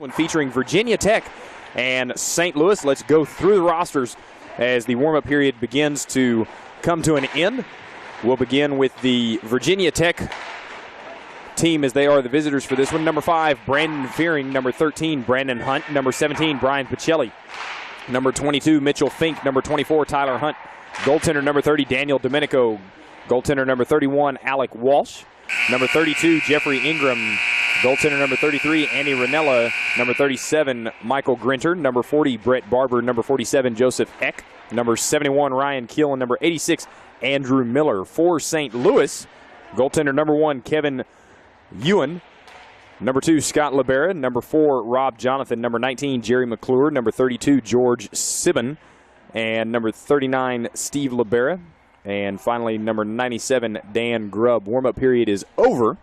One featuring Virginia Tech and St. Louis. Let's go through the rosters as the warm-up period begins to come to an end. We'll begin with the Virginia Tech team as they are the visitors for this one. Number 5, Brandon Fearing. Number 13, Brandon Hunt. Number 17, Brian Pacelli. Number 22, Mitchell Fink. Number 24, Tyler Hunt. Goaltender number 30, Daniel Domenico. Goaltender number 31, Alec Walsh. Number 32, Jeffrey Ingram. Goaltender number 33, Andy Ranella. Number 37, Michael Grinter. Number 40, Brett Barber. Number 47, Joseph Eck. Number 71, Ryan Keel. And number 86, Andrew Miller. For St. Louis, goaltender number 1, Kevin Ewan. Number 2, Scott Libera. Number 4, Rob Jonathan. Number 19, Jerry McClure. Number 32, George Sibben. And number 39, Steve Libera. And finally, number 97, Dan Grubb. Warm-up period is over.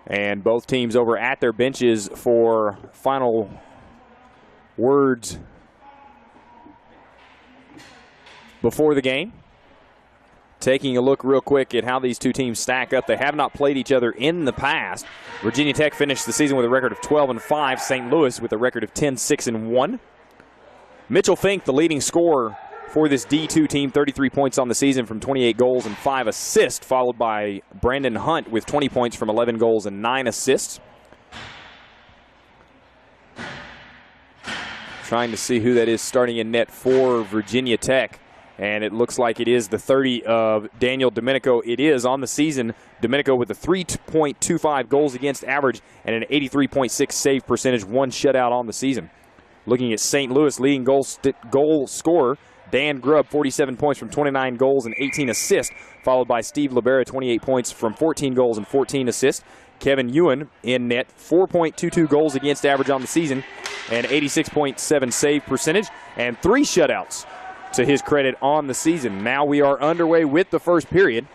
And both teams over at their benches for final words before the game. Taking a look real quick at how these two teams stack up. They have not played each other in the past. Virginia Tech finished the season with a record of 12-5. St. Louis with a record of 10-6-1. Mitchell Fink, the leading scorer for this D2 team, 33 points on the season from 28 goals and 5 assists, followed by Brandon Hunt with 20 points from 11 goals and 9 assists. Trying to see who that is starting in net for Virginia Tech. And it looks like it is the 30 of Daniel Domenico. It is on the season. Domenico with a 3.25 goals against average and an 83.6 save percentage, 1 shutout on the season. Looking at St. Louis, leading goal scorer, Dan Grubb, 47 points from 29 goals and 18 assists, followed by Steve Libera, 28 points from 14 goals and 14 assists. Kevin Ewan in net, 4.22 goals against average on the season and 86.7 save percentage, and 3 shutouts to his credit on the season. Now we are underway with the first period.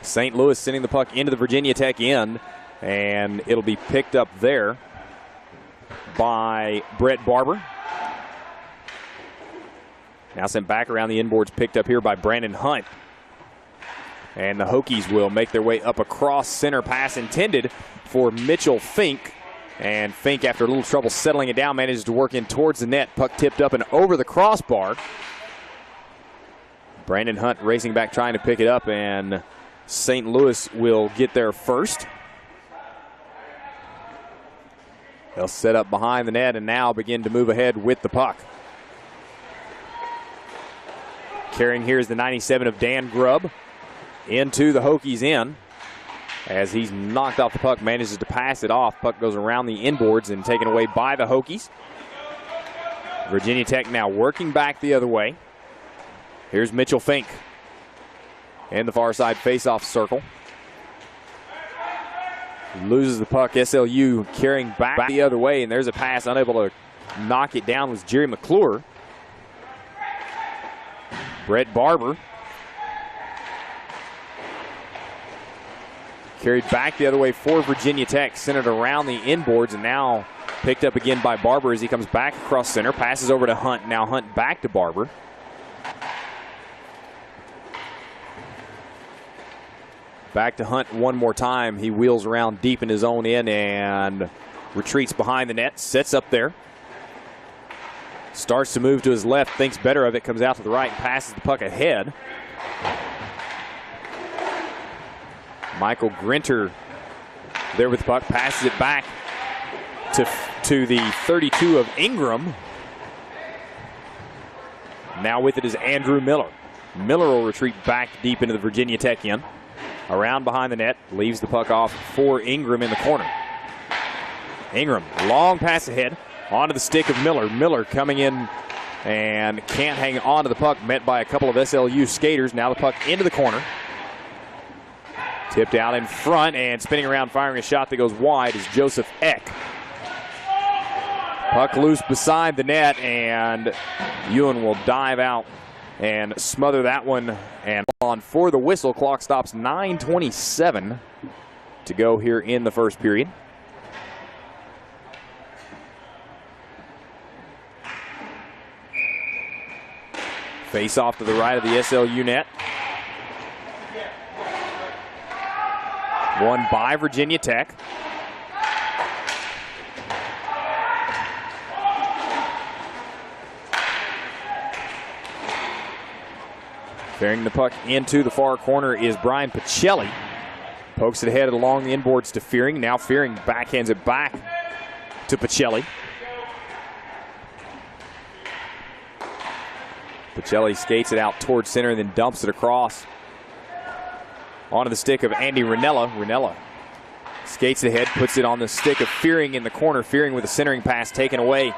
St. Louis sending the puck into the Virginia Tech end, and it'll be picked up there by Brett Barber. Now sent back around the inboards, picked up here by Brandon Hunt. And the Hokies will make their way up across center, pass intended for Mitchell Fink. And Fink, after a little trouble settling it down, manages to work in towards the net. Puck tipped up and over the crossbar. Brandon Hunt racing back, trying to pick it up, and St. Louis will get there first. They'll set up behind the net and now begin to move ahead with the puck. Carrying here is the 97 of Dan Grubb into the Hokies end. As he's knocked off the puck, manages to pass it off. Puck goes around the inboards and taken away by the Hokies. Virginia Tech now working back the other way. Here's Mitchell Fink in the far side face-off circle. Loses the puck. SLU carrying back the other way, and there's a pass. Unable to knock it down was Jerry McClure. Brett Barber carried back the other way for Virginia Tech, centered around the inboards, and now picked up again by Barber as he comes back across center, passes over to Hunt. Now Hunt back to Barber. Back to Hunt one more time. He wheels around deep in his own end and retreats behind the net, sets up there. Starts to move to his left, thinks better of it, comes out to the right, and passes the puck ahead. Michael Grinter there with the puck, passes it back to the 32 of Ingram. Now with it is Andrew Miller. Miller will retreat back deep into the Virginia Tech end. Around behind the net, leaves the puck off for Ingram in the corner. Ingram, long pass ahead, onto the stick of Miller. Miller coming in and can't hang on to the puck, met by a couple of SLU skaters. Now the puck into the corner. Tipped out in front and spinning around, firing a shot that goes wide is Joseph Eck. Puck loose beside the net, and Ewan will dive out and smother that one. And on for the whistle, clock stops 9:27 to go here in the first period. Face off to the right of the SLU net. Won by Virginia Tech. Carrying the puck into the far corner is Brian Pacelli. Pokes it ahead along the inboards to Fearing. Now Fearing backhands it back to Pacelli. Pacelli skates it out towards center and then dumps it across onto the stick of Andy Ranella. Ranella skates it ahead, puts it on the stick of Fearing in the corner. Fearing with a centering pass taken away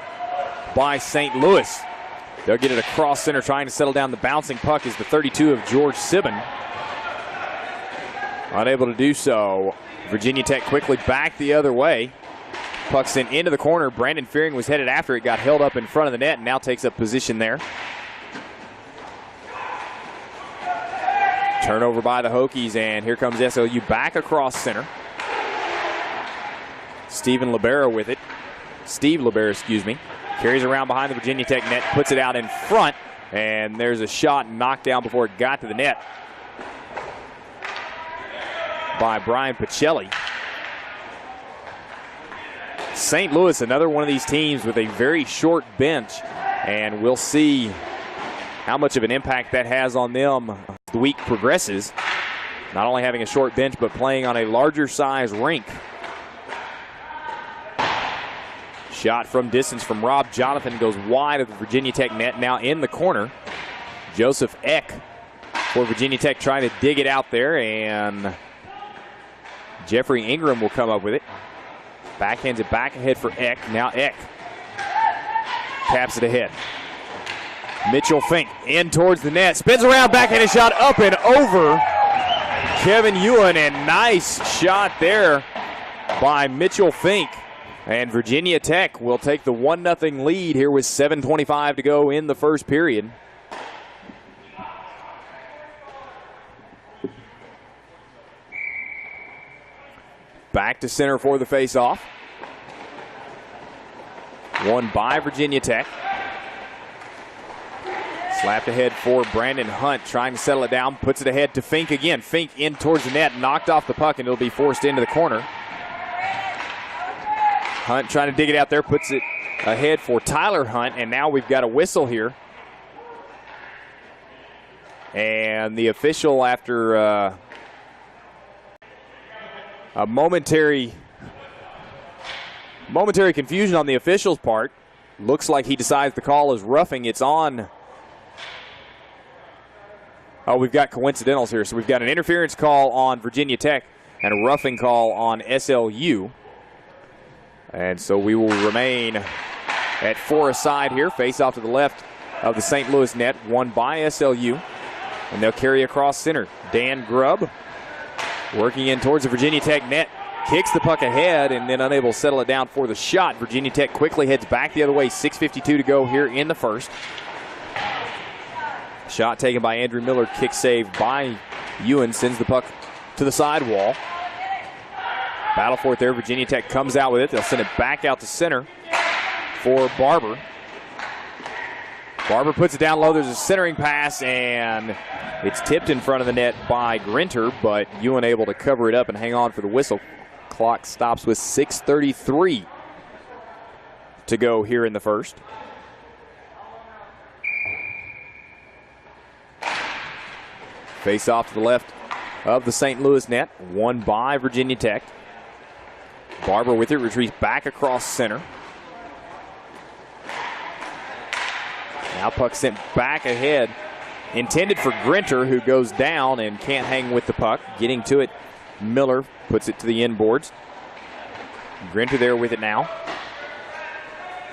by St. Louis. They'll get it across center, trying to settle down the bouncing puck is the 32 of George Sibben. Unable to do so. Virginia Tech quickly back the other way. Puck sent into the corner. Brandon Fearing was headed after it, got held up in front of the net, and now takes up position there. Turnover by the Hokies, and here comes SLU back across center. Steve Libera with it. Carries around behind the Virginia Tech net, puts it out in front, and there's a shot knocked down before it got to the net by Brian Pacelli. St. Louis, another one of these teams with a very short bench, and we'll see how much of an impact that has on them as the week progresses. Not only having a short bench, but playing on a larger size rink. Shot from distance from Rob Jonathan goes wide of the Virginia Tech net. Now in the corner, Joseph Eck for Virginia Tech trying to dig it out there, and Jeffrey Ingram will come up with it. Backhands it back ahead for Eck. Now Eck taps it ahead. Mitchell Fink in towards the net, spins around, backhanded shot up and over Kevin Ewan, and nice shot there by Mitchell Fink. And Virginia Tech will take the 1-0 lead here with 7:25 to go in the first period. Back to center for the faceoff. Won by Virginia Tech. Slapped ahead for Brandon Hunt, trying to settle it down. Puts it ahead to Fink again. Fink in towards the net, knocked off the puck, and it'll be forced into the corner. Hunt trying to dig it out there, puts it ahead for Tyler Hunt, and now we've got a whistle here. And the official, after a momentary confusion on the official's part, looks like he decides the call is roughing. It's on. Oh, we've got coincidentals here. So we've got an interference call on Virginia Tech and a roughing call on SLU. And so we will remain at 4 aside here. Face off to the left of the St. Louis net, won by SLU. And they'll carry across center. Dan Grubb working in towards the Virginia Tech net. Kicks the puck ahead and then unable to settle it down for the shot. Virginia Tech quickly heads back the other way. 6:52 to go here in the first. Shot taken by Andrew Miller. Kick save by Ewan. Sends the puck to the sidewall. Battle for it there. Virginia Tech comes out with it. They'll send it back out to center for Barber. Barber puts it down low. There's a centering pass, and it's tipped in front of the net by Grinter, but Ewan able to cover it up and hang on for the whistle. Clock stops with 6:33 to go here in the first. Face off to the left of the St. Louis net, won by Virginia Tech. Barber with it, retreats back across center. Now puck sent back ahead. Intended for Grinter, who goes down and can't hang with the puck. Getting to it, Miller puts it to the inboards. Grinter there with it now.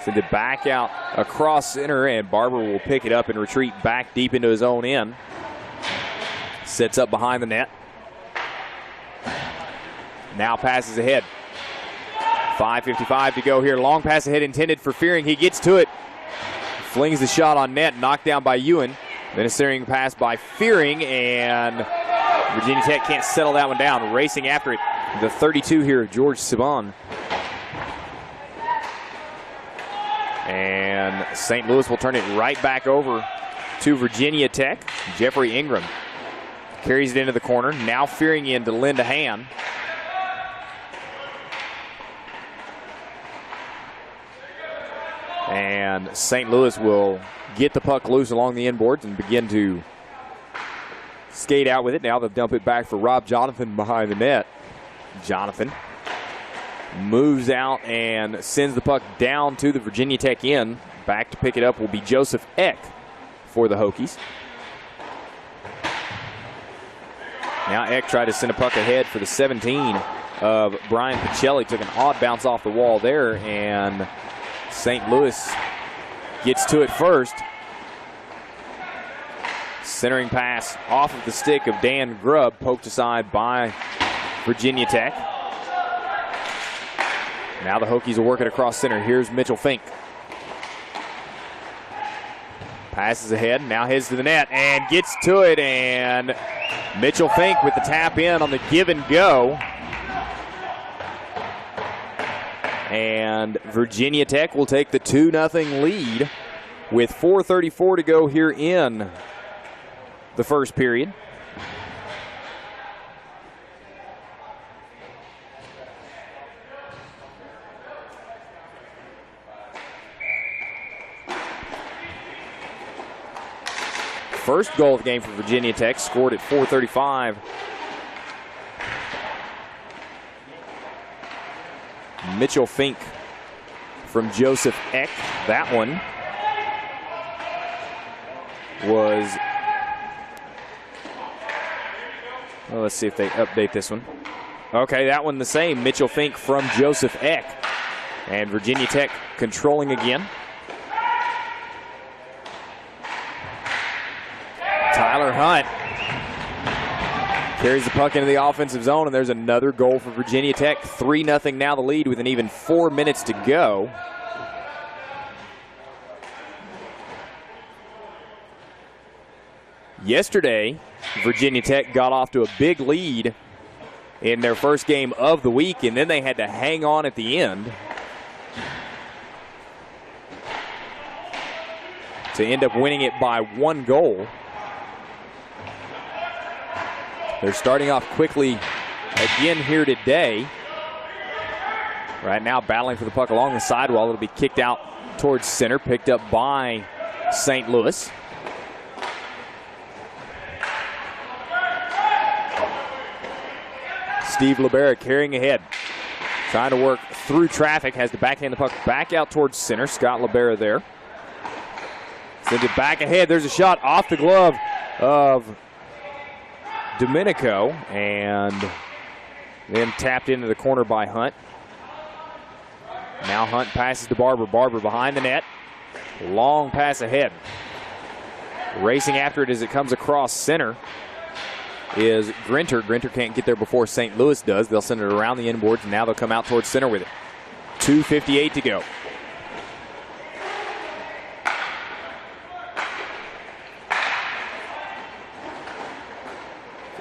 Send it back out across center, and Barber will pick it up and retreat back deep into his own end. Sets up behind the net. Now passes ahead. 5:55 to go here. Long pass ahead intended for Fearing. He gets to it. Flings the shot on net. Knocked down by Ewan. Then a centering pass by Fearing, and Virginia Tech can't settle that one down. Racing after it, the 32 here, George Saban. And St. Louis will turn it right back over to Virginia Tech. Jeffrey Ingram carries it into the corner. Now Fearing in to lend a hand. And St. Louis will get the puck loose along the inboards and begin to skate out with it. Now they'll dump it back for Rob Jonathan behind the net. Jonathan moves out and sends the puck down to the Virginia Tech end. Back to pick it up will be Joseph Eck for the Hokies. Now Eck tried to send a puck ahead for the 17 of Brian Pacelli. Took an odd bounce off the wall there, and St. Louis gets to it first. Centering pass off of the stick of Dan Grubb, poked aside by Virginia Tech. Now the Hokies will work it across center. Here's Mitchell Fink. Passes ahead, now heads to the net and gets to it, and Mitchell Fink with the tap in on the give and go. And Virginia Tech will take the 2-0 lead with 4:34 to go here in the first period. First goal of the game for Virginia Tech, scored at 4:35. Mitchell Fink from Joseph Eck. That one was, well, let's see if they update this one. Okay, that one the same. Mitchell Fink from Joseph Eck. And Virginia Tech controlling again. Tyler Hunt carries the puck into the offensive zone, and there's another goal for Virginia Tech. 3-0 now the lead with an even 4 minutes to go. Yesterday, Virginia Tech got off to a big lead in their first game of the week, and then they had to hang on at the end to end up winning it by 1 goal. They're starting off quickly again here today. Right now battling for the puck along the sidewall. It'll be kicked out towards center, picked up by St. Louis. Steve Libera carrying ahead. Trying to work through traffic, has to backhand the puck back out towards center. Scott Libera there. Sends it back ahead. There's a shot off the glove of Domenico, and then tapped into the corner by Hunt. Now Hunt passes to Barber. Barber behind the net. Long pass ahead. Racing after it as it comes across center is Grinter. Grinter can't get there before St. Louis does. They'll send it around the inboards, and now they'll come out towards center with it. 2:58 to go.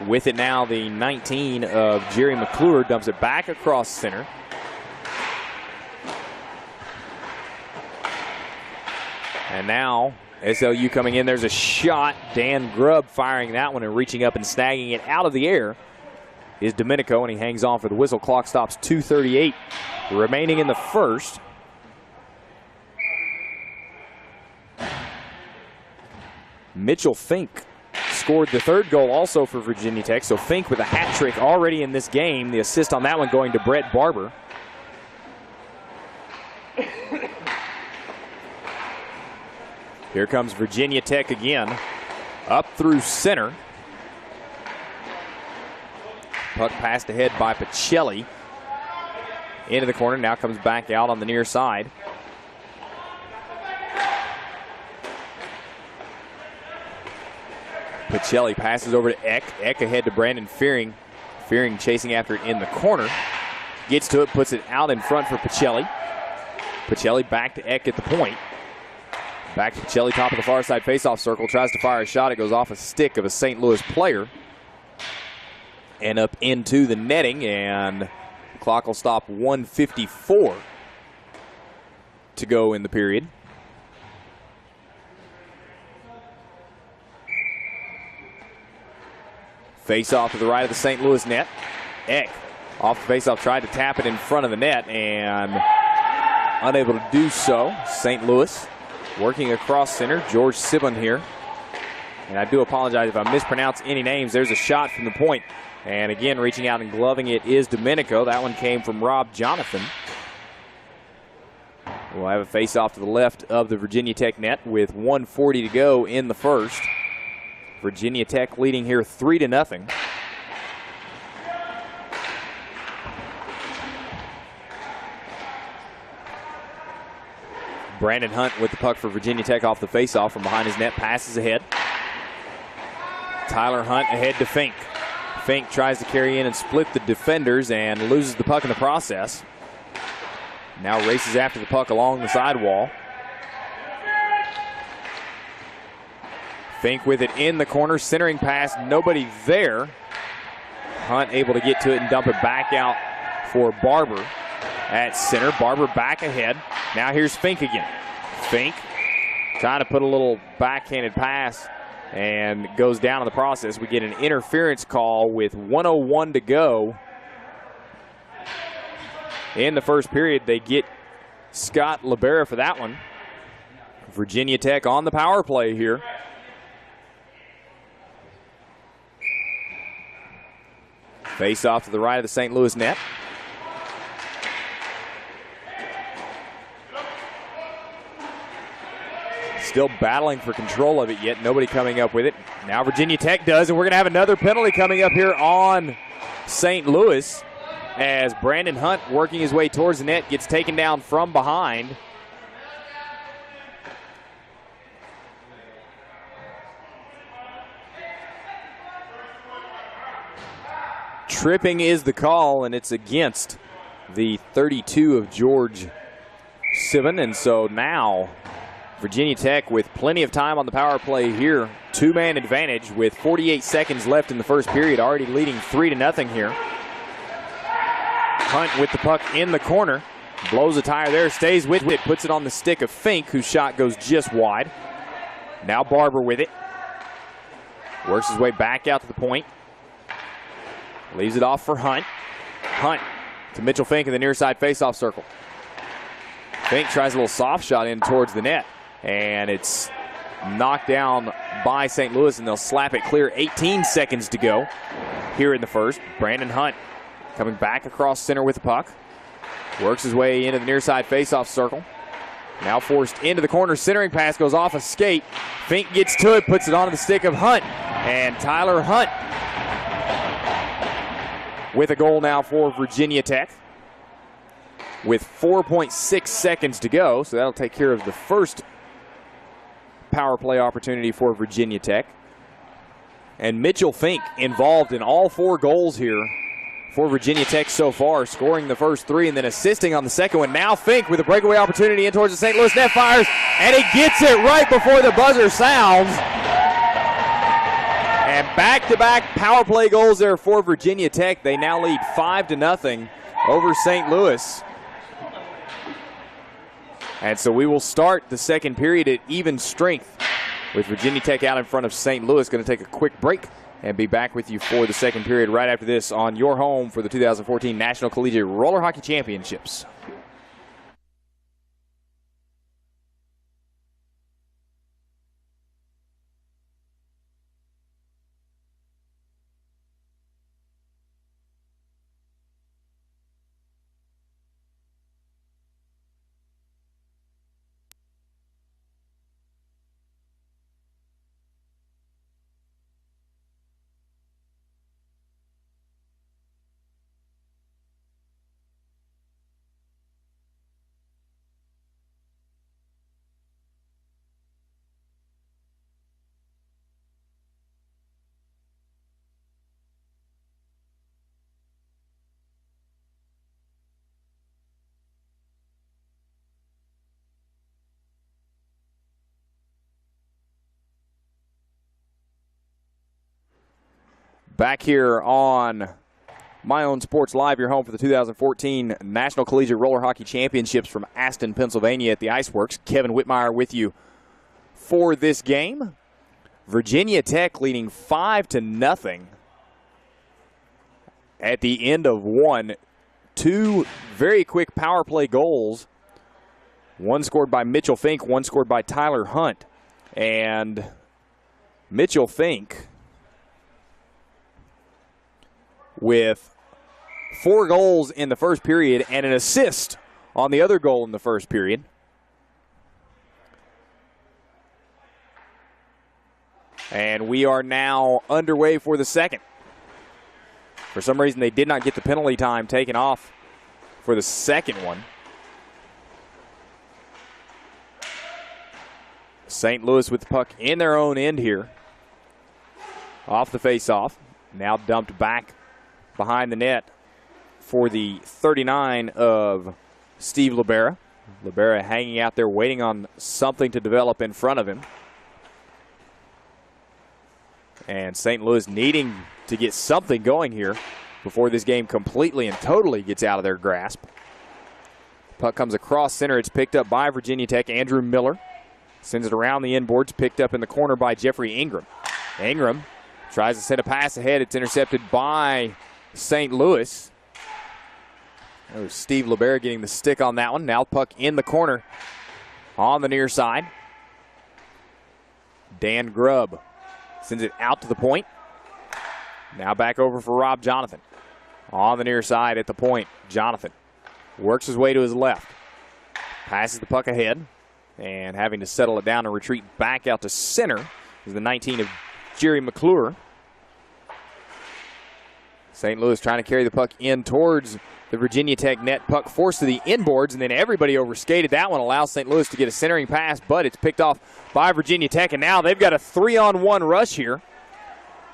With it now, the 19 of Jerry McClure dumps it back across center. And now SLU coming in. There's a shot. Dan Grubb firing that one and reaching up and snagging it out of the air is Domenico, and he hangs on for the whistle. Clock stops. 2:38 remaining in the first. Mitchell Fink scored the third goal also for Virginia Tech. So Fink with a hat trick already in this game. The assist on that one going to Brett Barber. Here comes Virginia Tech again. Up through center. Puck passed ahead by Pacelli. Into the corner. Now comes back out on the near side. Pacelli passes over to Eck. Eck ahead to Brandon Fearing. Fearing chasing after it in the corner. Gets to it, puts it out in front for Pacelli. Pacelli back to Eck at the point. Back to Pacelli, top of the far side faceoff circle. Tries to fire a shot. It goes off a stick of a St. Louis player. And up into the netting, and the clock will stop. 1:54 to go in the period. Face off to the right of the St. Louis net. Eck off the face-off, tried to tap it in front of the net and unable to do so. St. Louis working across center. George Sibon here And I do apologize if I mispronounce any names. There's a shot from the point. And again, reaching out and gloving it is Domenico. That one came from Rob Jonathan. We'll have a face-off to the left of the Virginia Tech net with 1:40 to go in the first. Virginia Tech leading here 3-0. Brandon Hunt with the puck for Virginia Tech off the face-off from behind his net, passes ahead. Tyler Hunt ahead to Fink. Fink tries to carry in and split the defenders and loses the puck in the process. Now races after the puck along the sidewall. Fink with it in the corner, centering pass, nobody there. Hunt able to get to it and dump it back out for Barber at center. Barber back ahead. Now here's Fink again. Fink trying to put a little backhanded pass and goes down in the process. We get an interference call with 1:01 to go in the first period. They get Scott Libera for that one. Virginia Tech on the power play here. Face off to the right of the St. Louis net. Still battling for control of it yet. Nobody coming up with it. Now Virginia Tech does, and we're going to have another penalty coming up here on St. Louis as Brandon Hunt, working his way towards the net, gets taken down from behind. Tripping is the call, and it's against the 32 of George Sivan, and so now Virginia Tech with plenty of time on the power play here. Two-man advantage with 48 seconds left in the first period, already leading 3-0 here. Hunt with the puck in the corner. Blows a tire there, stays with it, puts it on the stick of Fink, whose shot goes just wide. Now Barber with it. Works his way back out to the point. Leaves it off for Hunt. Hunt to Mitchell Fink in the near side faceoff circle. Fink tries a little soft shot in towards the net, and it's knocked down by St. Louis, and they'll slap it clear. 18 seconds to go here in the first. Brandon Hunt coming back across center with the puck. Works his way into the near side faceoff circle. Now forced into the corner. Centering pass goes off a skate. Fink gets to it, puts it onto the stick of Hunt. And Tyler Hunt with a goal now for Virginia Tech with 4.6 seconds to go. So that'll take care of the first power play opportunity for Virginia Tech. And Mitchell Fink involved in all 4 goals here for Virginia Tech so far, scoring the first 3 and then assisting on the second one. Now Fink with a breakaway opportunity in towards the St. Louis net, fires, and he gets it right before the buzzer sounds. And back-to-back power play goals there for Virginia Tech. They now lead 5-0 over St. Louis. And so we will start the second period at even strength with Virginia Tech out in front of St. Louis. Going to take a quick break and be back with you for the second period right after this on your home for the 2014 National Collegiate Roller Hockey Championships. Back here on My Own Sports Live, your home for the 2014 National Collegiate Roller Hockey Championships from Aston, Pennsylvania at the Iceworks. Kevin Whitmire with you for this game. Virginia Tech leading 5-0 at the end of one. 2 very quick power play goals. One scored by Mitchell Fink, one scored by Tyler Hunt. And Mitchell Fink with 4 goals in the first period and an assist on the other goal in the first period. And we are now underway for the second. For some reason, they did not get the penalty time taken off for the second one. St. Louis with the puck in their own end here. Off the face-off. Now dumped back behind the net for the 39 of Steve Libera. Libera hanging out there waiting on something to develop in front of him. And St. Louis needing to get something going here before this game completely and totally gets out of their grasp. Puck comes across center. It's picked up by Virginia Tech. Andrew Miller sends it around the inboards, picked up in the corner by Jeffrey Ingram. Ingram tries to send a pass ahead. It's intercepted by St. Louis. There's Steve Libera getting the stick on that one. Now puck in the corner on the near side. Dan Grubb sends it out to the point. Now back over for Rob Jonathan. On the near side at the point, Jonathan works his way to his left. Passes the puck ahead. And having to settle it down and retreat back out to center is the 19 of Jerry McClure. St. Louis trying to carry the puck in towards the Virginia Tech net. Puck forced to the inboards, and then everybody overskated. That one allows St. Louis to get a centering pass, but it's picked off by Virginia Tech, and now they've got a 3-on-1 rush here.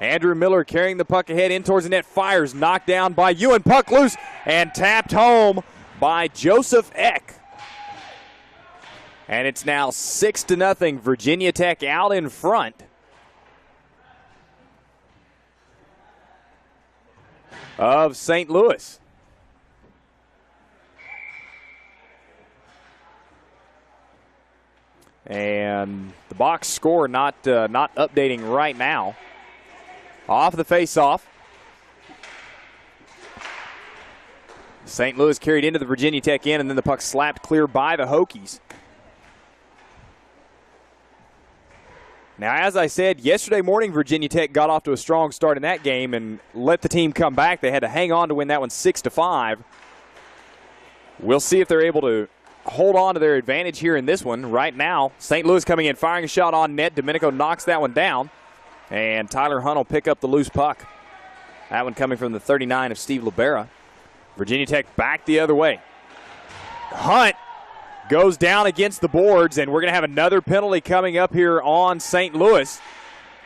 Andrew Miller carrying the puck ahead in towards the net. Fires, knocked down by Ewan. Puck loose and tapped home by Joseph Eck. And it's now 6-0. Virginia Tech out in front. Of St. Louis. And the box score not updating right now. Off the face-off. St. Louis carried into the Virginia Tech end, and then the puck slapped clear by the Hokies. Now, as I said, yesterday morning, Virginia Tech got off to a strong start in that game and let the team come back. They had to hang on to win that one 6-5. We'll see if they're able to hold on to their advantage here in this one. Right now, St. Louis coming in, firing a shot on net. Domenico knocks that one down, and Tyler Hunt will pick up the loose puck. That one coming from the 39 of Steve Libera. Virginia Tech back the other way. Hunt goes down against the boards, and we're going to have another penalty coming up here on St. Louis.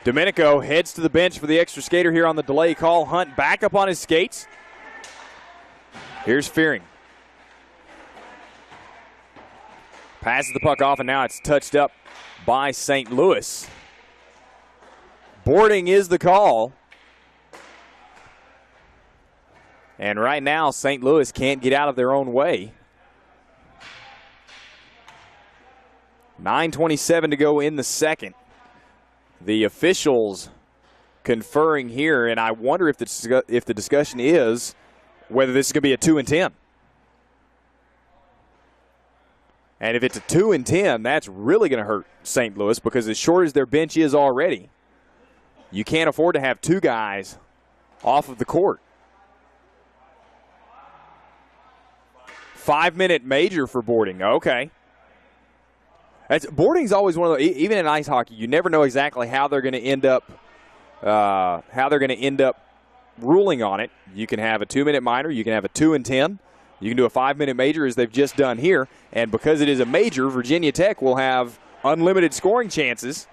Domenico heads to the bench for the extra skater here on the delay call. Hunt back up on his skates. Here's Fearing. Passes the puck off, and now it's touched up by St. Louis. Boarding is the call. And right now, St. Louis can't get out of their own way. 9:27 to go in the second. The officials conferring here, and I wonder if the discussion is whether this is going to be a 2-10. And if it's a 2-10, that's really going to hurt St. Louis, because as short as their bench is already, you can't afford to have 2 guys off of the court. 5-minute major for boarding. Okay. Boarding's always one of those, even in ice hockey, you never know exactly how they're going to end up ruling on it. You can have a 2-minute minor, you can have a 2-10, you can do a 5-minute major as they've just done here, and because it is a major, Virginia Tech will have unlimited scoring chances.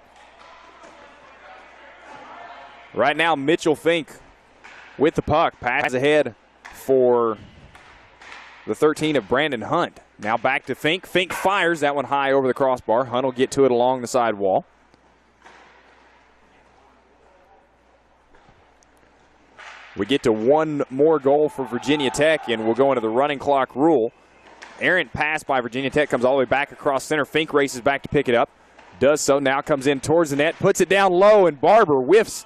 Right now, Mitchell Fink with the puck, pass ahead for the 13 of Brandon Hunt. Now back to Fink. Fink fires that one high over the crossbar. Hunt will get to it along the side wall. We get to one more goal for Virginia Tech, and we'll go into the running clock rule. Errant pass by Virginia Tech comes all the way back across center. Fink races back to pick it up. Does so. Now comes in towards the net. Puts it down low, and Barber whiffs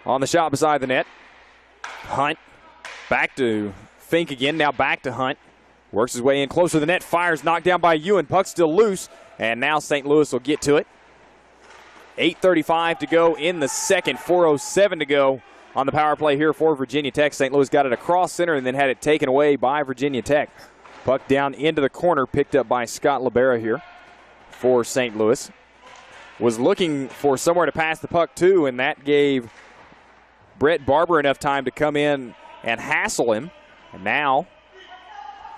on the shot beside the net. Hunt back to Fink again. Now back to Hunt. Works his way in closer to the net. Fires, knocked down by Ewan. Puck still loose. And now St. Louis will get to it. 8:35 to go in the second, 4:07 to go on the power play here for Virginia Tech. St. Louis got it across center and then had it taken away by Virginia Tech. Puck down into the corner, picked up by Scott Libera here for St. Louis. Was looking for somewhere to pass the puck to, and that gave Brett Barber enough time to come in and hassle him. And now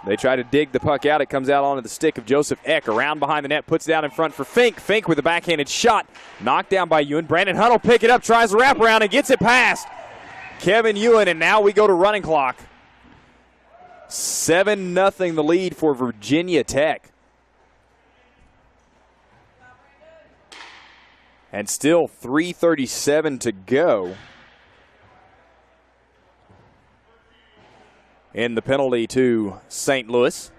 they try to dig the puck out. It comes out onto the stick of Joseph Eck. Around behind the net, puts it out in front for Fink. Fink with a backhanded shot. Knocked down by Ewan. Brandon Hunt will pick it up, tries to wrap around, and gets it past Kevin Ewan. And now we go to running clock. 7-0 the lead for Virginia Tech. And still 3:37 to go in the penalty to St. Louis.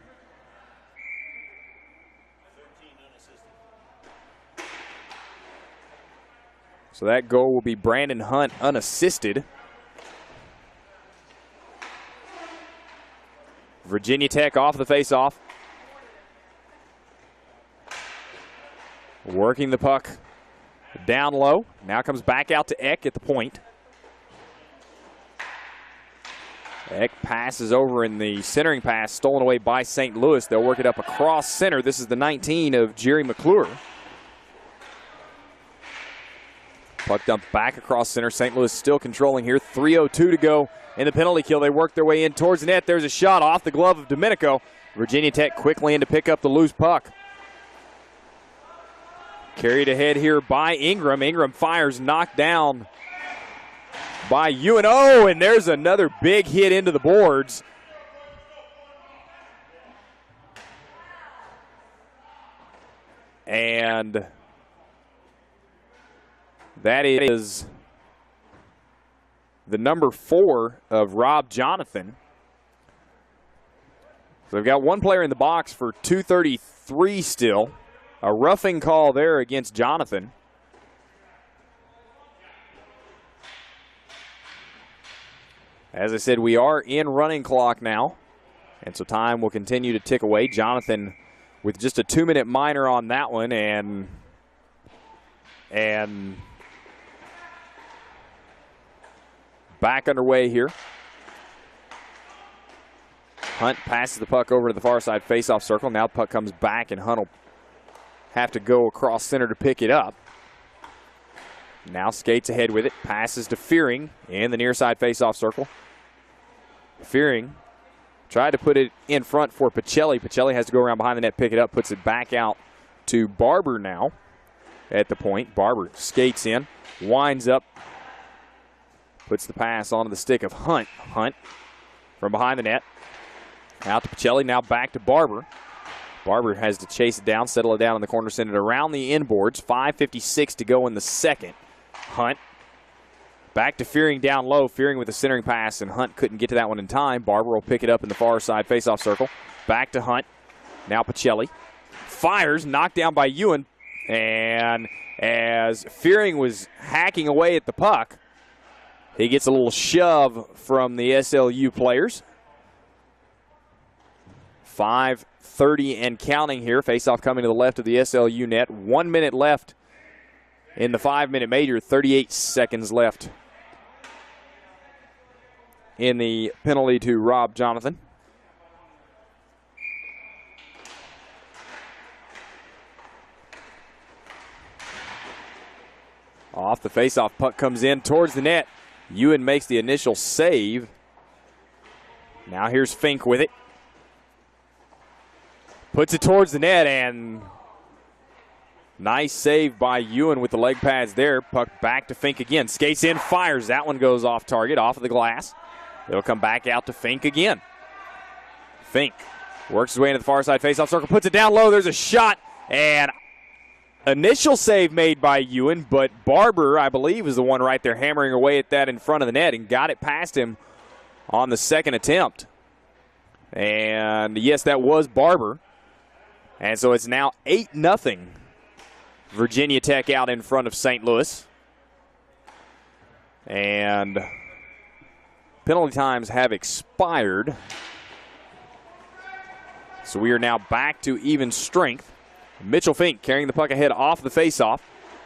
So that goal will be Brandon Hunt unassisted. Virginia Tech off the faceoff. Working the puck down low. Now comes back out to Eck at the point. Eck passes over in the centering pass, stolen away by St. Louis. They'll work it up across center. This is the 19 of Jerry McClure. Puck dumped back across center. St. Louis still controlling here. 3:02 to go in the penalty kill. They work their way in towards the net. There's a shot off the glove of Domenico. Virginia Tech quickly in to pick up the loose puck. Carried ahead here by Ingram. Ingram fires, knocked down by Ewan. Oh, and there's another big hit into the boards. And that is the number 4 of Rob Jonathan. So they've got one player in the box for 2:33 still. A roughing call there against Jonathan. As I said, we are in running clock now, and so time will continue to tick away. Jonathan with just a 2-minute minor on that one, and back underway here. Hunt passes the puck over to the far side faceoff circle. Now the puck comes back, and Hunt will have to go across center to pick it up. Now skates ahead with it. Passes to Fearing in the near side faceoff circle. Fearing tried to put it in front for Pacelli. Pacelli has to go around behind the net, pick it up, puts it back out to Barber now at the point. Barber skates in, winds up, puts the pass onto the stick of Hunt. Hunt from behind the net. Out to Pacelli, now back to Barber. Barber has to chase it down, settle it down in the corner, send it around the inboards. 5:56 to go in the second. Hunt back to Fearing down low. Fearing with a centering pass, and Hunt couldn't get to that one in time. Barber will pick it up in the far side faceoff circle. Back to Hunt. Now Pacelli fires, knocked down by Ewan. And as Fearing was hacking away at the puck, he gets a little shove from the SLU players. 5:30 and counting here. Faceoff coming to the left of the SLU net. 1 minute left in the 5-minute major. 38 seconds left in the penalty to Rob Jonathan. Off the faceoff, puck comes in towards the net. Ewan makes the initial save. Now here's Fink with it. Puts it towards the net, and nice save by Ewan with the leg pads there. Puck back to Fink again. Skates in, fires. That one goes off target, off of the glass. It'll come back out to Fink again. Fink works his way into the far side faceoff circle, puts it down low. There's a shot, and initial save made by Ewan, but Barber, I believe, is the one right there hammering away at that in front of the net and got it past him on the second attempt. And yes, that was Barber. And so it's now 8-0. Virginia Tech out in front of St. Louis. And penalty times have expired. So we are now back to even strength. Mitchell Fink carrying the puck ahead off the faceoff.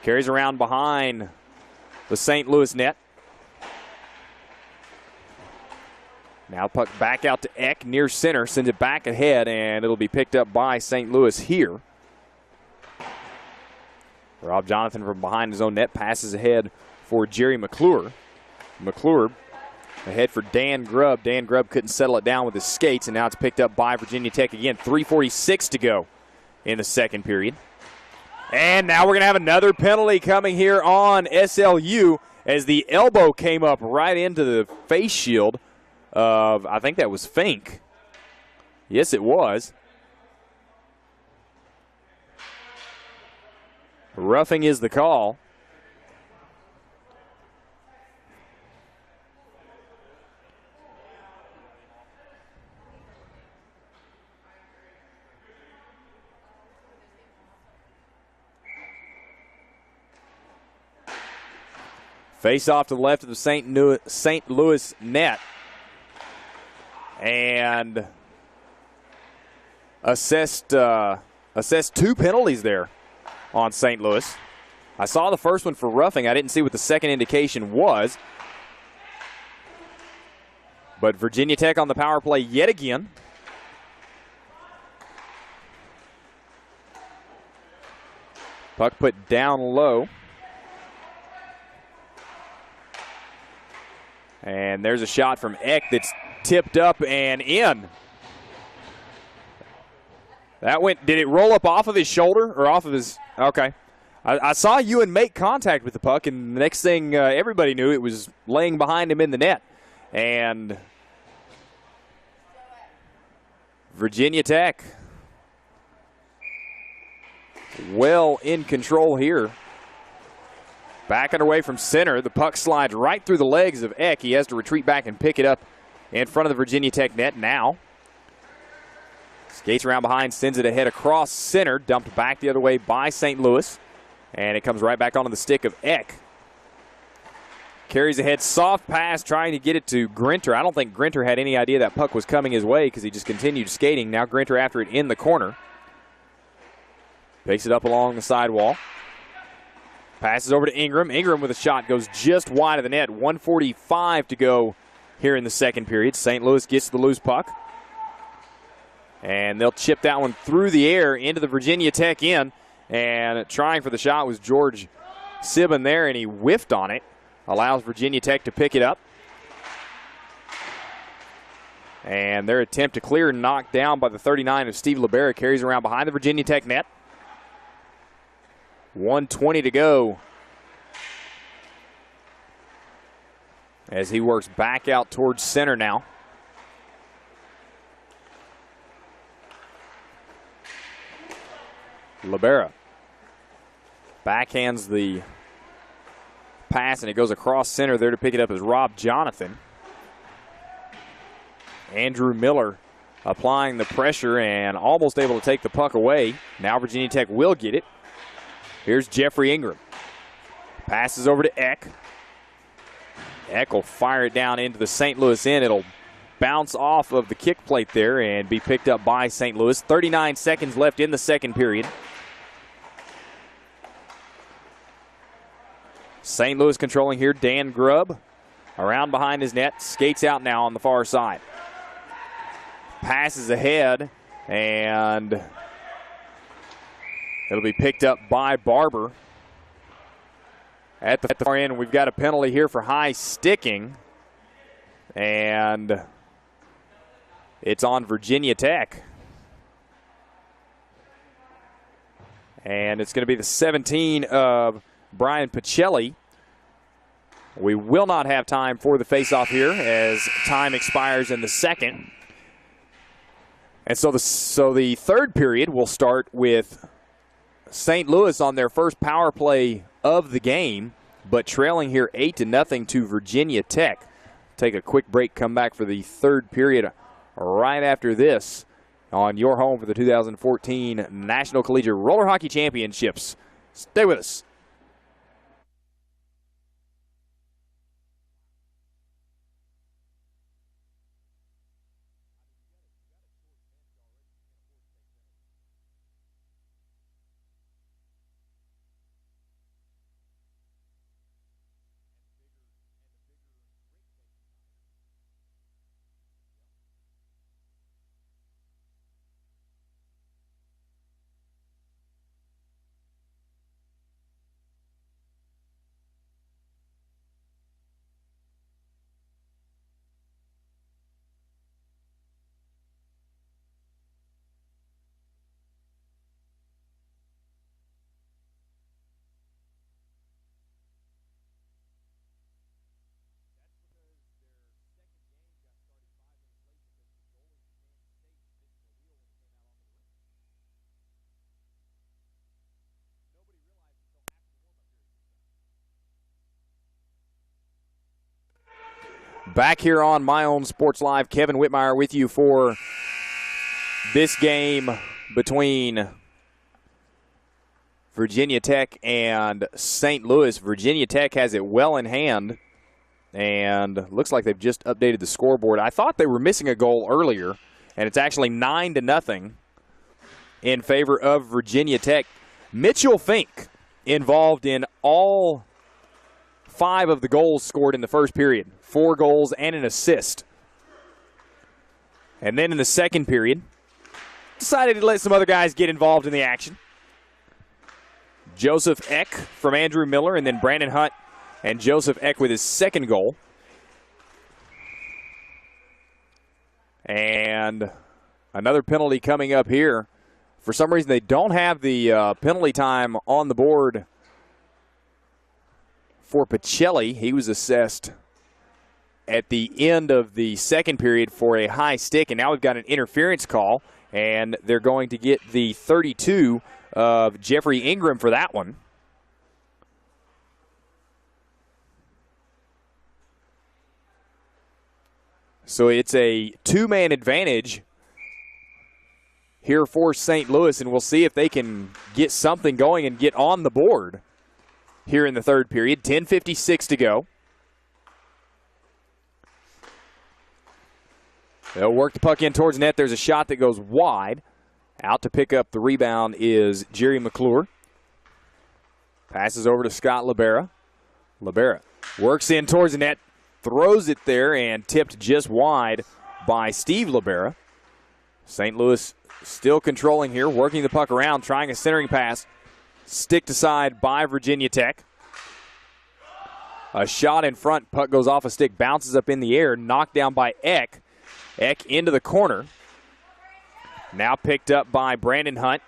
Carries around behind the St. Louis net. Now puck back out to Eck near center, sends it back ahead, and it'll be picked up by St. Louis here. Rob Jonathan from behind his own net passes ahead for Jerry McClure. McClure ahead for Dan Grubb. Dan Grubb couldn't settle it down with his skates, and now it's picked up by Virginia Tech again. 3:46 to go in the second period. And now we're going to have another penalty coming here on SLU as the elbow came up right into the face shield of, I think that was Fink. Yes, it was. Roughing is the call. Face off to the left of the St. Louis net. And assessed 2 penalties there on St. Louis. I saw the first one for roughing. I didn't see what the second indication was. But Virginia Tech on the power play yet again. Puck put down low. And there's a shot from Eck that's tipped up and in. That went, did it roll up off of his shoulder or off of his, okay. I saw Ewan make contact with the puck, and the next thing everybody knew, it was laying behind him in the net. And Virginia Tech well in control here. Backing away from center. The puck slides right through the legs of Eck. He has to retreat back and pick it up in front of the Virginia Tech net now. Skates around behind, sends it ahead across center. Dumped back the other way by St. Louis. And it comes right back onto the stick of Eck. Carries ahead, soft pass, trying to get it to Grinter. I don't think Grinter had any idea that puck was coming his way because he just continued skating. Now Grinter after it in the corner. Picks it up along the sidewall. Passes over to Ingram. Ingram with a shot goes just wide of the net. 1:45 to go here in the second period. St. Louis gets the loose puck. And they'll chip that one through the air into the Virginia Tech end. And trying for the shot was George Sibben there, and he whiffed on it. Allows Virginia Tech to pick it up. And their attempt to clear knocked down by the 39 of Steve Libera. Carries around behind the Virginia Tech net. 1:20 to go as he works back out towards center now. Libera backhands the pass, and it goes across center. There to pick it up is Rob Jonathan. Andrew Miller applying the pressure and almost able to take the puck away. Now Virginia Tech will get it. Here's Jeffrey Ingram. Passes over to Eck. Eck will fire it down into the St. Louis end. It'll bounce off of the kick plate there and be picked up by St. Louis. 39 seconds left in the second period. St. Louis controlling here. Dan Grubb around behind his net. Skates out now on the far side. Passes ahead, and it'll be picked up by Barber. At the far end, we've got a penalty here for high sticking. And it's on Virginia Tech. And it's going to be the 17 of Brian Pacelli. We will not have time for the faceoff here as time expires in the second. And so the third period will start with St. Louis on their first power play of the game, but trailing here 8-0 to Virginia Tech. Take a quick break, come back for the third period right after this on your home for the 2014 National Collegiate Roller Hockey Championships. Stay with us. Back here on My Own Sports Live, Kevin Whitmire with you for this game between Virginia Tech and St. Louis. Virginia Tech has it well in hand, and looks like they've just updated the scoreboard. I thought they were missing a goal earlier, and it's actually 9-0 in favor of Virginia Tech. Mitchell Fink involved in all 5 of the goals scored in the first period. 4 goals and an assist. And then in the second period, decided to let some other guys get involved in the action. Joseph Eck from Andrew Miller, and then Brandon Hunt and Joseph Eck with his second goal. And another penalty coming up here. For some reason, they don't have the penalty time on the board for Pacelli. He was assessed at the end of the second period for a high stick, and now we've got an interference call, and they're going to get the 32 of Jeffrey Ingram for that one. So it's a 2-man advantage here for St. Louis, and we'll see if they can get something going and get on the board here in the third period. 10:56 to go. They'll work the puck in towards net. There's a shot that goes wide. Out to pick up the rebound is Jerry McClure. Passes over to Scott Libera. Libera works in towards the net, throws it there, and tipped just wide by Steve Libera. St. Louis still controlling here, working the puck around, trying a centering pass. Sticked aside by Virginia Tech. A shot in front, puck goes off a stick, bounces up in the air, knocked down by Eck. Eck into the corner. Now picked up by Brandon Hunt.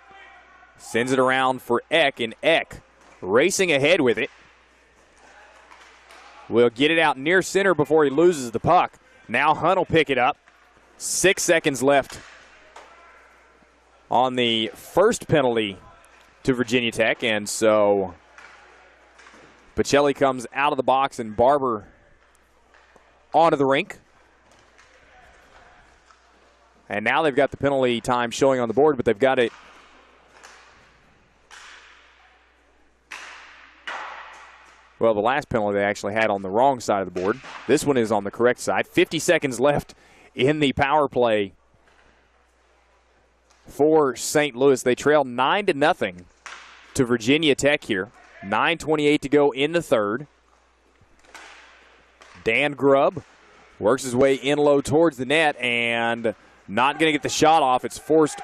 Sends it around for Eck, and Eck racing ahead with it. Will get it out near center before he loses the puck. Now Hunt will pick it up. 6 seconds left on the first penalty to Virginia Tech, and so Pacelli comes out of the box and Barber onto the rink. And now they've got the penalty time showing on the board, but they've got it. Well, the last penalty they actually had on the wrong side of the board. This one is on the correct side. 50 seconds left in the power play for St. Louis. They trail 9-0 to Virginia Tech here. 9:28 to go in the third. Dan Grubb works his way in low towards the net and not going to get the shot off. It's forced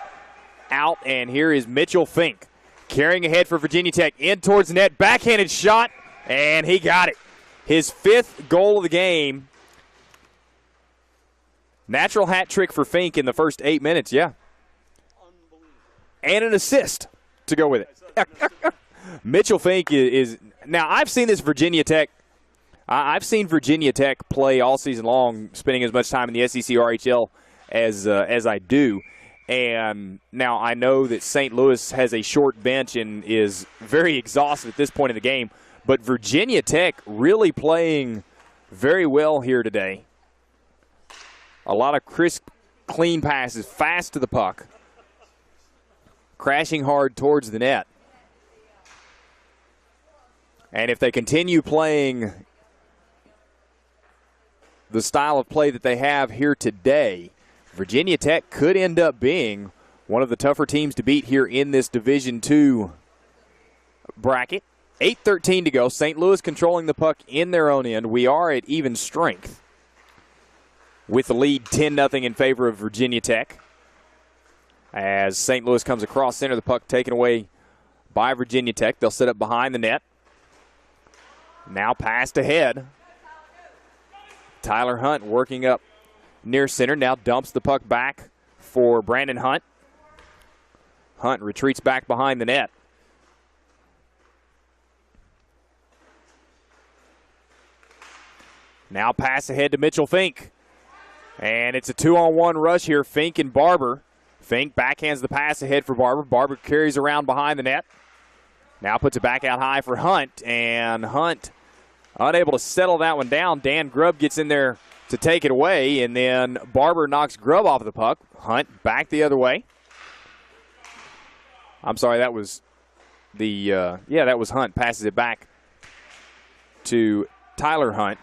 out, and here is Mitchell Fink carrying ahead for Virginia Tech. In towards the net, backhanded shot, and he got it. His 5th goal of the game. Natural hat trick for Fink in the first 8 minutes, yeah. And an assist to go with it. Mitchell Fink is now, I've seen this Virginia Tech. I've seen Virginia Tech play all season long, spending as much time in the NCRHA as I do. And now I know that St. Louis has a short bench and is very exhausted at this point in the game. But Virginia Tech really playing very well here today. A lot of crisp, clean passes, fast to the puck. Crashing hard towards the net. And if they continue playing the style of play that they have here today, Virginia Tech could end up being one of the tougher teams to beat here in this Division II bracket. 8:13 to go. St. Louis controlling the puck in their own end. We are at even strength with the lead 10-0 in favor of Virginia Tech. As St. Louis comes across center, the puck taken away by Virginia Tech. They'll set up behind the net. Now passed ahead. Tyler Hunt working up near center. Now dumps the puck back for Brandon Hunt. Hunt retreats back behind the net. Now pass ahead to Mitchell Fink. And it's a 2-on-1 rush here, Fink and Barber. Fink backhands the pass ahead for Barber. Barber carries around behind the net. Now puts it back out high for Hunt. And Hunt unable to settle that one down. Dan Grubb gets in there to take it away, and then Barber knocks Grubb off of the puck. Hunt back the other way. I'm sorry, that was that was Hunt. Passes it back to Tyler Hunt.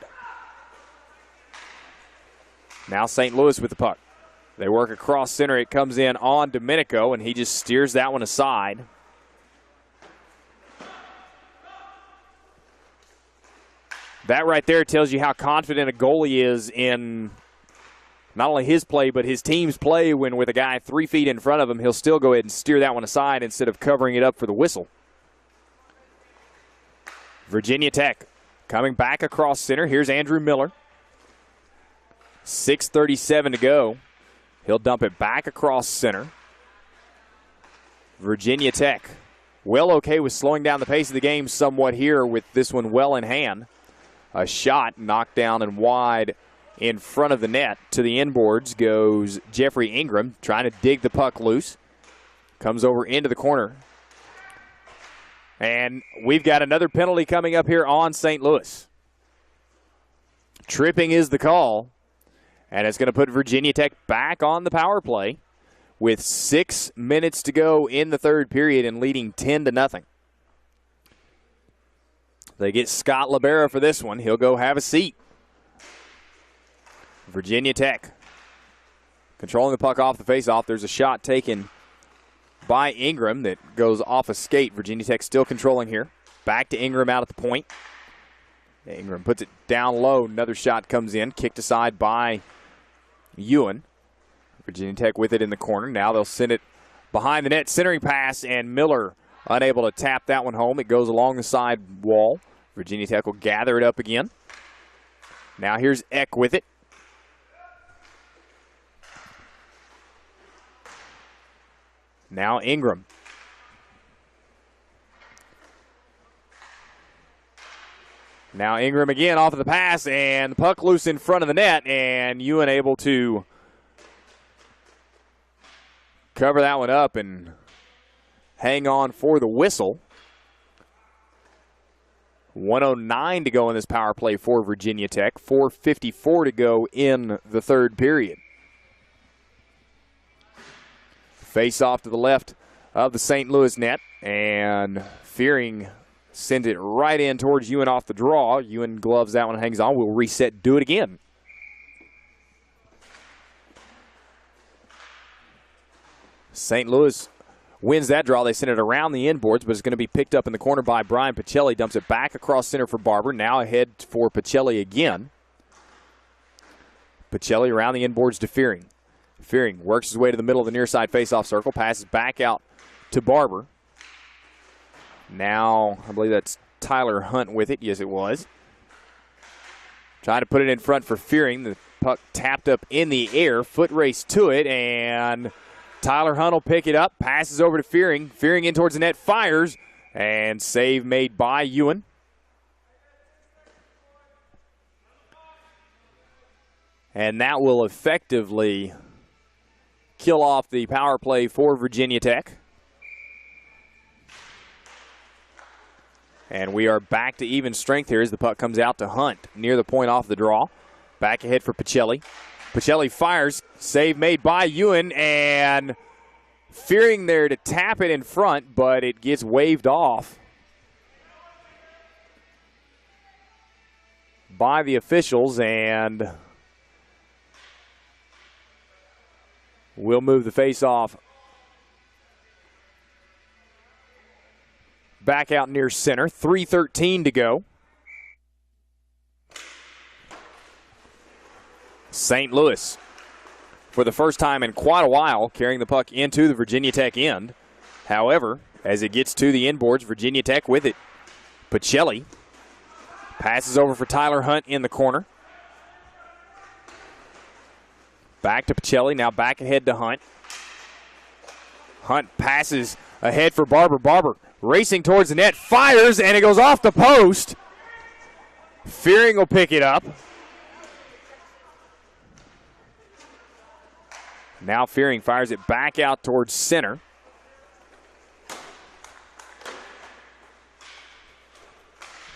Now St. Louis with the puck. They work across center. It comes in on Domenico, and he just steers that one aside. That right there tells you how confident a goalie is in not only his play, but his team's play. When with a guy 3 feet in front of him, he'll still go ahead and steer that one aside instead of covering it up for the whistle. Virginia Tech coming back across center. Here's Andrew Miller. 6:37 to go. He'll dump it back across center. Virginia Tech well okay with slowing down the pace of the game somewhat here with this one well in hand. A shot knocked down and wide in front of the net. To the inboards goes Jeffrey Ingram, trying to dig the puck loose. Comes over into the corner. And we've got another penalty coming up here on St. Louis. Tripping is the call. And it's going to put Virginia Tech back on the power play with 6 minutes to go in the third period and leading 10-0. They get Scott Libera for this one. He'll go have a seat. Virginia Tech controlling the puck off the faceoff. There's a shot taken by Ingram that goes off a skate. Virginia Tech still controlling here. Back to Ingram out at the point. Ingram puts it down low. Another shot comes in. Kicked aside by Ewan. Virginia Tech with it in the corner. Now they'll send it behind the net. Centering pass, and Miller unable to tap that one home. It goes along the side wall. Virginia Tech will gather it up again. Now here's Eck with it. Now Ingram. Now Ingram again off of the pass, and the puck loose in front of the net, and Ewan able to cover that one up and hang on for the whistle. 1:09 to go in this power play for Virginia Tech. 4:54 to go in the third period. Face off to the left of the St. Louis net, and Fearing sends it right in towards Ewan off the draw. Ewan gloves that one and hangs on. We'll reset, do it again. St. Louis wins that draw. They send it around the inboards, but it's going to be picked up in the corner by Brian Pacelli. Dumps it back across center for Barber. Now ahead for Pacelli again. Pacelli around the inboards to Fearing. Fearing works his way to the middle of the near side faceoff circle. Passes back out to Barber. Now, I believe that's Tyler Hunt with it. Yes, it was. Trying to put it in front for Fearing. The puck tapped up in the air. Foot race to it, and Tyler Hunt will pick it up. Passes over to Fearing. Fearing in towards the net. Fires, and save made by Ewan. And that will effectively kill off the power play for Virginia Tech. And we are back to even strength here as the puck comes out to Hunt near the point off the draw. Back ahead for Pacelli. Pacelli fires. Save made by Ewan, and Fearing there to tap it in front, but it gets waved off by the officials, and we'll move the face-off back out near center. 3:13 to go. St. Louis, for the first time in quite a while, carrying the puck into the Virginia Tech end. However, as it gets to the inboards, Virginia Tech with it. Pacelli passes over for Tyler Hunt in the corner. Back to Pacelli, now back ahead to Hunt. Hunt passes ahead for Barber. Barber racing towards the net, fires, and it goes off the post. Fearing will pick it up. Now Fearing fires it back out towards center.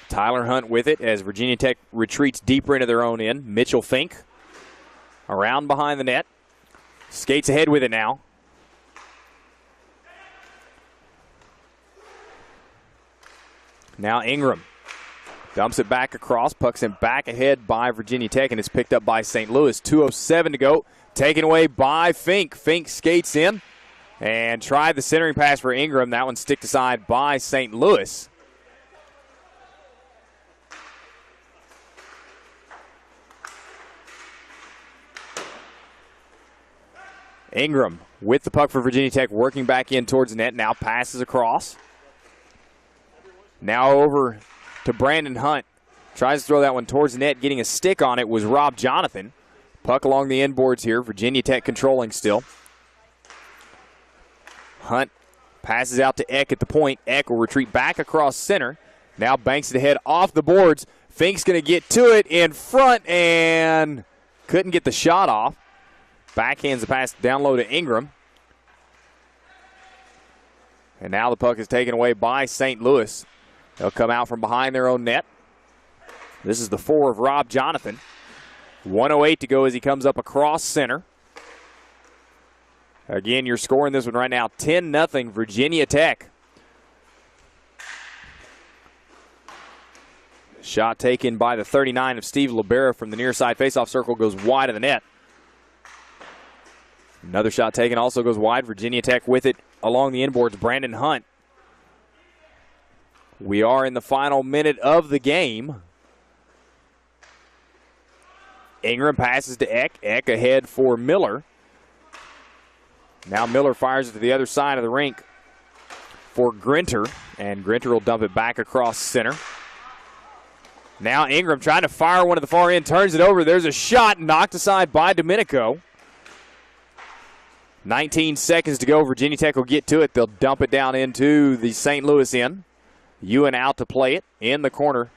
Tyler Hunt with it as Virginia Tech retreats deeper into their own end. Mitchell Fink Around behind the net. Skates ahead with it now. Now Ingram dumps it back across, pucks him back ahead by Virginia Tech, and it's picked up by St. Louis. 2:07 to go. Taken away by Fink. Fink skates in and tried the centering pass for Ingram. That one sticked aside by St. Louis. Ingram with the puck for Virginia Tech, working back in towards the net. Now passes across. Now over to Brandon Hunt. Tries to throw that one towards the net. Getting a stick on it was Rob Jonathan. Puck along the inboards here. Virginia Tech controlling still. Hunt passes out to Eck at the point. Eck will retreat back across center. Now banks it ahead off the boards. Fink's going to get to it in front and couldn't get the shot off. Backhands the pass down low to Ingram. And now the puck is taken away by St. Louis. They'll come out from behind their own net. This is the 4 of Rob Jonathan. 1:08 to go as he comes up across center. Again, you're scoring this one right now, 10-0 Virginia Tech. Shot taken by the 39 of Steve Libera from the near side faceoff circle, goes wide of the net. Another shot taken also goes wide. Virginia Tech with it along the inboards. Brandon Hunt. We are in the final minute of the game. Ingram passes to Eck. Eck ahead for Miller. Now Miller fires it to the other side of the rink for Grinter, and Grinter will dump it back across center. Now Ingram trying to fire one at the far end, turns it over. There's a shot knocked aside by Domenico. 19 seconds to go. Virginia Tech will get to it. They'll dump it down into the St. Louis end. Ewan out to play it in the corner.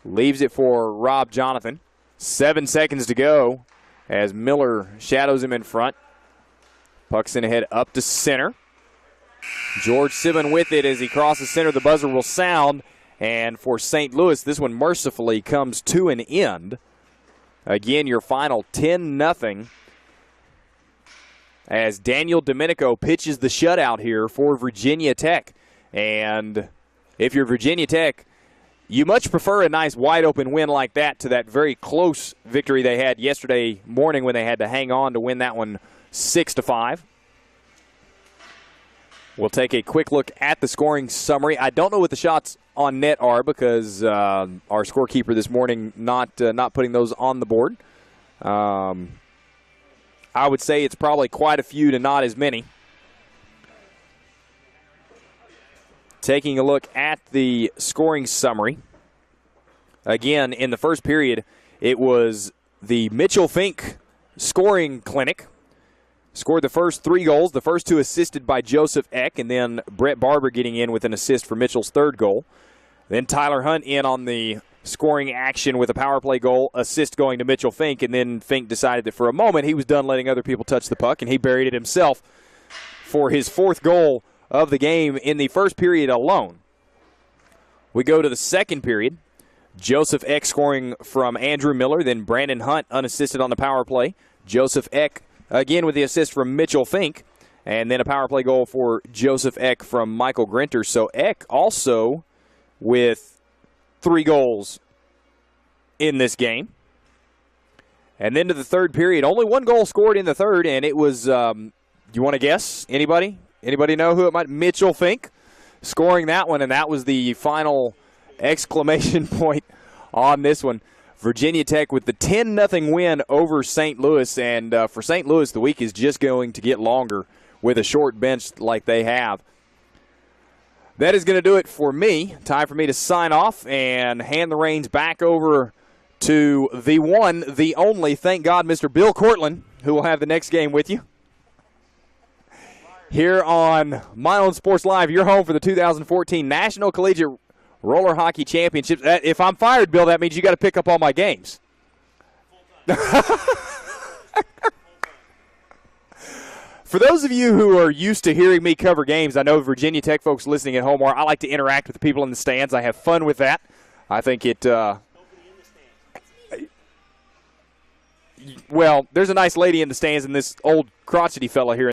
Leaves it for Rob Jonathan. 7 seconds to go as Miller shadows him in front. Puck's in ahead up to center. George Sibben with it as he crosses center. The buzzer will sound. And for St. Louis, this one mercifully comes to an end. Again, your final 10-0 as Daniel Domenico pitches the shutout here for Virginia Tech. And if you're Virginia Tech, you much prefer a nice wide-open win like that to that very close victory they had yesterday morning when they had to hang on to win that one 6-5. We'll take a quick look at the scoring summary. I don't know what the shots on net are because our scorekeeper this morning not putting those on the board. I would say it's probably quite a few to not as many. Taking a look at the scoring summary. Again, in the first period, it was the Mitchell Fink scoring clinic. Scored the first 3 goals, the first 2 assisted by Joseph Eck, and then Brett Barber getting in with an assist for Mitchell's 3rd goal. Then Tyler Hunt in on the scoring action with a power play goal, assist going to Mitchell Fink, and then Fink decided that for a moment he was done letting other people touch the puck, and he buried it himself for his 4th goal of the game in the first period alone. We go to the second period. Joseph Eck scoring from Andrew Miller, then Brandon Hunt unassisted on the power play. Joseph Eck again with the assist from Mitchell Fink, and then a power play goal for Joseph Eck from Michael Grinter. So Eck also with 3 goals in this game. And then to the third period, only 1 goal scored in the third, and it was, you want to guess? Anybody? Anybody know who it might be? Mitchell Fink scoring that one, and that was the final exclamation point on this one. Virginia Tech with the 10-0 win over St. Louis, and for St. Louis, the week is just going to get longer with a short bench like they have. That is going to do it for me. Time for me to sign off and hand the reins back over to the one, the only, thank God, Mr. Bill Cortland, who will have the next game with you. Here on My Own Sports Live, your home for the 2014 National Collegiate Roller Hockey Championships. If I'm fired, Bill, that means you got to pick up all my games. For those of you who are used to hearing me cover games, I know Virginia Tech folks listening at home are. I like to interact with the people in the stands. I have fun with that. I think it Well, there's a nice lady in the stands and this old crotchety fella here.